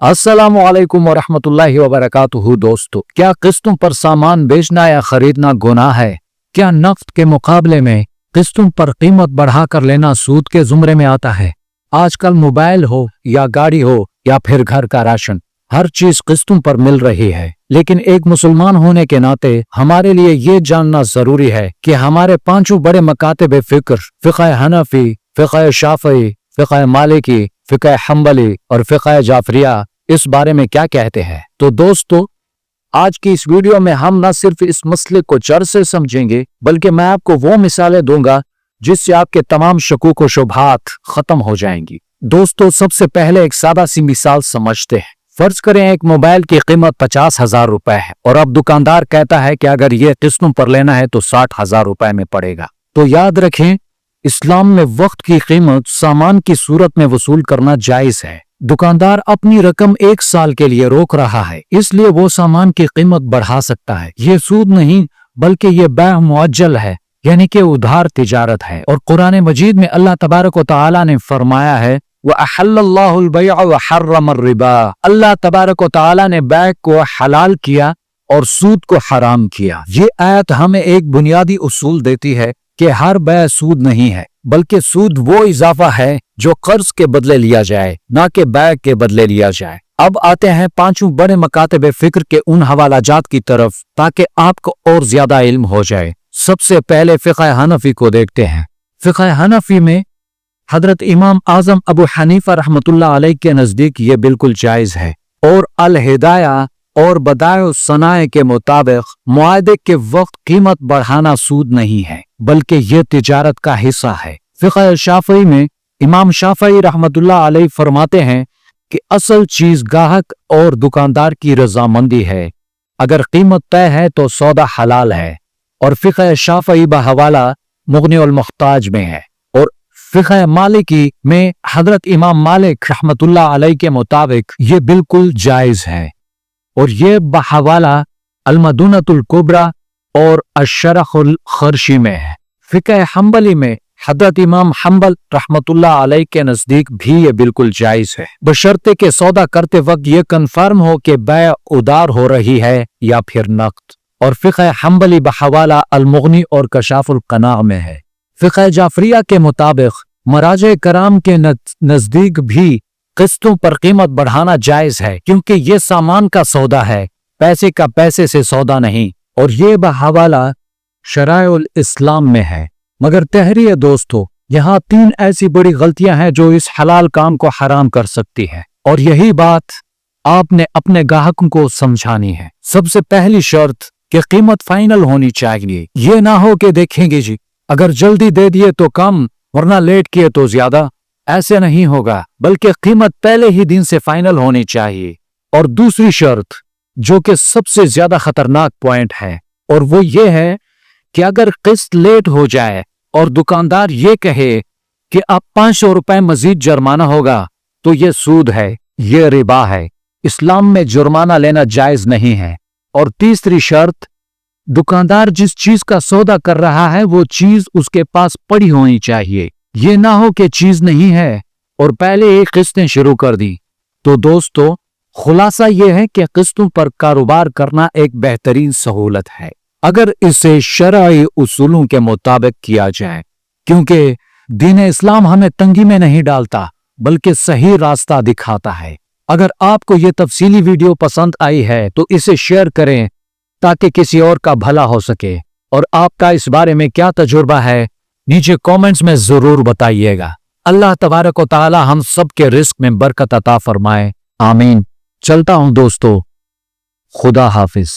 अस्सलामु अलैकुम वरहमतुल्लाहि वबरकातुहू। दोस्तों, क्या किस्तों पर सामान बेचना या खरीदना गुनाह है? क्या नफ्त के मुकाबले में किस्तों पर कीमत बढ़ाकर लेना सूद के जुमरे में आता है? आजकल मोबाइल हो या गाड़ी हो या फिर घर का राशन, हर चीज किस्तों पर मिल रही है। लेकिन एक मुसलमान होने के नाते हमारे लिए ये जानना जरूरी है कि हमारे पांचों बड़े मकातब फिक्र फिक़ह हनफी, फिक़ह शाफ़ई, फिक़ह मालिकी, फिक़ह हम्बली और फिक़ह जाफरिया इस बारे में क्या कहते हैं। तो दोस्तों, आज की इस वीडियो में हम न सिर्फ इस मसले को जड़ से समझेंगे, बल्कि मैं आपको वो मिसालें दूंगा जिससे आपके तमाम शकूक व शुबहात खत्म हो जाएंगी। दोस्तों, सबसे पहले एक सादा सी मिसाल समझते हैं। फर्ज करें एक मोबाइल की कीमत 50,000 रुपए है और अब दुकानदार कहता है कि अगर ये किस्तों पर लेना है तो 60,000 रुपए में पड़ेगा। तो याद रखें, इस्लाम में वक्त की कीमत सामान की सूरत में वसूल करना जायज है। दुकानदार अपनी रकम 1 साल के लिए रोक रहा है, इसलिए वो सामान की कीमत बढ़ा सकता है। ये सूद नहीं बल्कि ये बैअ मुअज्जल है, यानी कि उधार तिजारत है। और कुरान मजीद में अल्लाह तबारक व तआला ने फरमाया है, व अहल्लल्लाहुल बैअ व हर्रमर रिबा। अल्लाह तबारक व तआला ने बैअ को हलाल किया और सूद को हराम किया। ये आयत हमें एक बुनियादी उसूल देती है कि हर बैअ सूद नहीं है, बल्कि सूद वो इजाफा है जो कर्ज के बदले लिया जाए, ना कि बैअ के बदले लिया जाए। अब आते हैं पांचों बड़े मकातब फिक्र के उन हवालाजात की तरफ, ताकि आपको और ज्यादा इल्म हो जाए। सबसे पहले फिक़ह हनफी को देखते हैं। फिक़ह हनफी में हजरत इमाम आजम अबू हनीफा रहमतुल्लाह अलैह के नजदीक ये बिल्कुल जायज है और अल हिदाया और बदाए सनाए के मुताबिक मुआहदे के वक्त कीमत बढ़ाना सूद नहीं है, बल्कि यह तिजारत का हिस्सा है। फिक़ह शाफ़ई में इमाम शाफ़ई रहमतुल्लाह अलैह फरमाते हैं कि असल चीज गाहक और दुकानदार की रजामंदी है। अगर कीमत तय है तो सौदा हलाल है। और फिक़ह शाफ़ई बहवाला मुग़नी उल मुहताज में है। और फिक़ह मालिकी में हजरत इमाम मालिक रहमतुल्लाह अलैह के मुताबिक ये बिल्कुल जायज है। और ये बहवाला अल-मदूनतुल कुबरा और अश-शरहुल खर्शी में है। फिक़ह हम्बली में हजरत इमाम हम्बल रहमतुल्लाह अलैह के नजदीक भी ये बिल्कुल जायज है, बशर्ते के सौदा करते वक्त ये कन्फर्म हो कि बैअ उधार हो रही है या फिर नक़द। और फिक़ह हम्बली बहवाला अल-मुग़नी और कशाफुल क़नाअ में है। फिक़ह जाफरिया के मुताबिक मराजे कराम के नजदीक भी किस्तों पर कीमत बढ़ाना जायज है, क्योंकि ये सामान का सौदा है, पैसे का पैसे से सौदा नहीं। और ये बहवाला शराउल इस्लाम में है। मगर तहरीर दोस्तों, यहाँ 3 ऐसी बड़ी गलतियां हैं जो इस हलाल काम को हराम कर सकती है, और यही बात आपने अपने ग्राहकों को समझानी है। सबसे पहली शर्त कि कीमत फाइनल होनी चाहिए। ये ना हो कि देखेंगे जी, अगर जल्दी दे दिए तो कम वरना लेट किए तो ज्यादा। ऐसे नहीं होगा, बल्कि कीमत पहले ही दिन से फाइनल होनी चाहिए। और दूसरी शर्त, जो कि सबसे ज्यादा खतरनाक पॉइंट है, और वो ये है कि अगर किस्त लेट हो जाए और दुकानदार ये कहे कि अब 500 रुपए मजीद जुर्माना होगा, तो ये सूद है, ये रिबा है। इस्लाम में जुर्माना लेना जायज नहीं है। और तीसरी शर्त, दुकानदार जिस चीज का सौदा कर रहा है वो चीज उसके पास पड़ी होनी चाहिए। ये ना हो कि चीज नहीं है और पहले ही किस्तें शुरू कर दी। तो दोस्तों, खुलासा ये है कि किस्तों पर कारोबार करना एक बेहतरीन सहूलत है, अगर इसे शरई उसूलों के मुताबिक किया जाए, क्योंकि दीन इस्लाम हमें तंगी में नहीं डालता बल्कि सही रास्ता दिखाता है। अगर आपको ये तफसीली वीडियो पसंद आई है तो इसे शेयर करें ताकि किसी और का भला हो सके। और आपका इस बारे में क्या तजुर्बा है, नीचे कमेंट्स में जरूर बताइएगा। अल्लाह तबारक व तआला हम सब के रिस्क में बरकत अता फरमाए। आमीन। चलता हूं दोस्तों, खुदा हाफिज।